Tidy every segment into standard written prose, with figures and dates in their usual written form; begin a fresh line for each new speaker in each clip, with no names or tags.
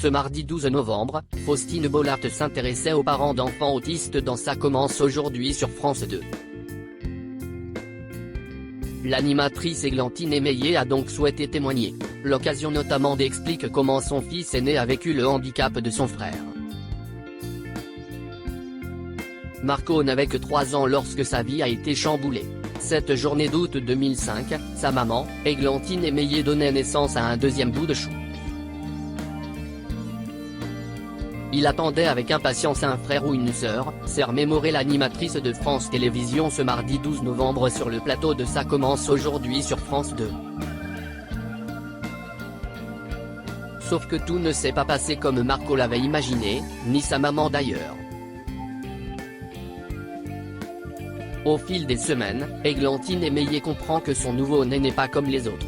Ce mardi 12 novembre, Faustine Bollard s'intéressait aux parents d'enfants autistes dans Ça commence aujourd'hui sur France 2. L'animatrice Églantine Émeillé a donc souhaité témoigner, l'occasion notamment d'expliquer comment son fils aîné a vécu le handicap de son frère. Marco n'avait que 3 ans lorsque sa vie a été chamboulée. Cette journée d'août 2005, sa maman, Églantine Émeillé donnait naissance à un deuxième bout de chou. Il attendait avec impatience un frère ou une sœur, s'est remémoré l'animatrice de France Télévisions ce mardi 12 novembre sur le plateau de Ça commence aujourd'hui sur France 2. Sauf que tout ne s'est pas passé comme Marco l'avait imaginé, ni sa maman d'ailleurs. Au fil des semaines, Églantine Émeillé comprend que son nouveau-né n'est pas comme les autres.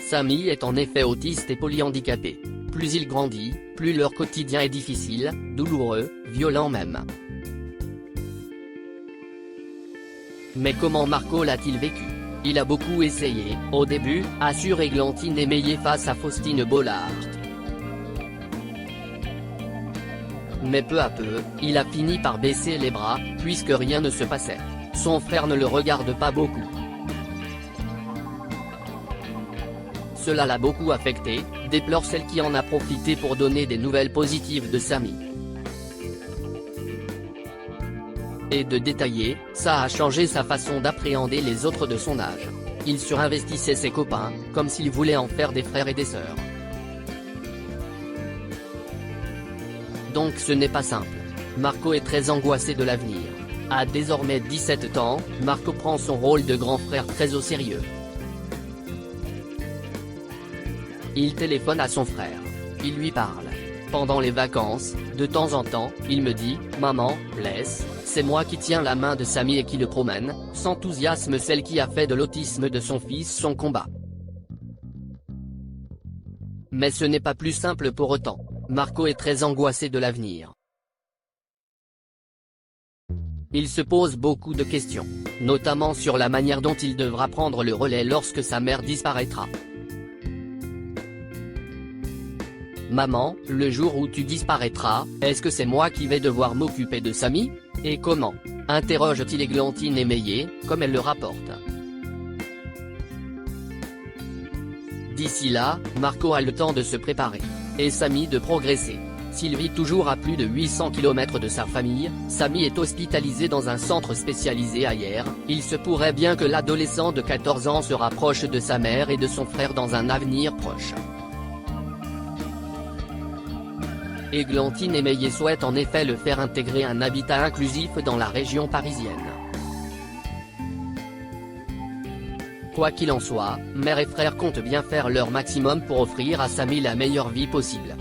Samy est en effet autiste et polyhandicapé. Plus il grandit, plus leur quotidien est difficile, douloureux, violent même. Mais comment Marco l'a-t-il vécu? Il a beaucoup essayé, au début, assure Églantine Émeillé face à Faustine Bollard. Mais peu à peu, il a fini par baisser les bras, puisque rien ne se passait. Son frère ne le regarde pas beaucoup. Cela l'a beaucoup affecté, déplore celle qui en a profité pour donner des nouvelles positives de Samy. Et de détailler, ça a changé sa façon d'appréhender les autres de son âge. Il surinvestissait ses copains, comme s'il voulait en faire des frères et des sœurs. Donc ce n'est pas simple. Marco est très angoissé de l'avenir. À désormais 17 ans, Marco prend son rôle de grand frère très au sérieux. Il téléphone à son frère. Il lui parle. Pendant les vacances, de temps en temps, il me dit « Maman, laisse, c'est moi qui tiens la main de Samy et qui le promène », s'enthousiasme celle qui a fait de l'autisme de son fils son combat. Mais ce n'est pas plus simple pour autant. Marco est très angoissé de l'avenir. Il se pose beaucoup de questions, notamment sur la manière dont il devra prendre le relais lorsque sa mère disparaîtra. Maman, le jour où tu disparaîtras, est-ce que c'est moi qui vais devoir m'occuper de Samy? Et comment? Interroge-t-il Églantine Émeillé, comme elle le rapporte. D'ici là, Marco a le temps de se préparer. Et Samy de progresser. S'il vit toujours à plus de 800 km de sa famille, Samy est hospitalisé dans un centre spécialisé ailleurs, il se pourrait bien que l'adolescent de 14 ans se rapproche de sa mère et de son frère dans un avenir proche. Églantine Émeillé souhaite en effet le faire intégrer un habitat inclusif dans la région parisienne. Quoi qu'il en soit, mère et frère comptent bien faire leur maximum pour offrir à Samy la meilleure vie possible.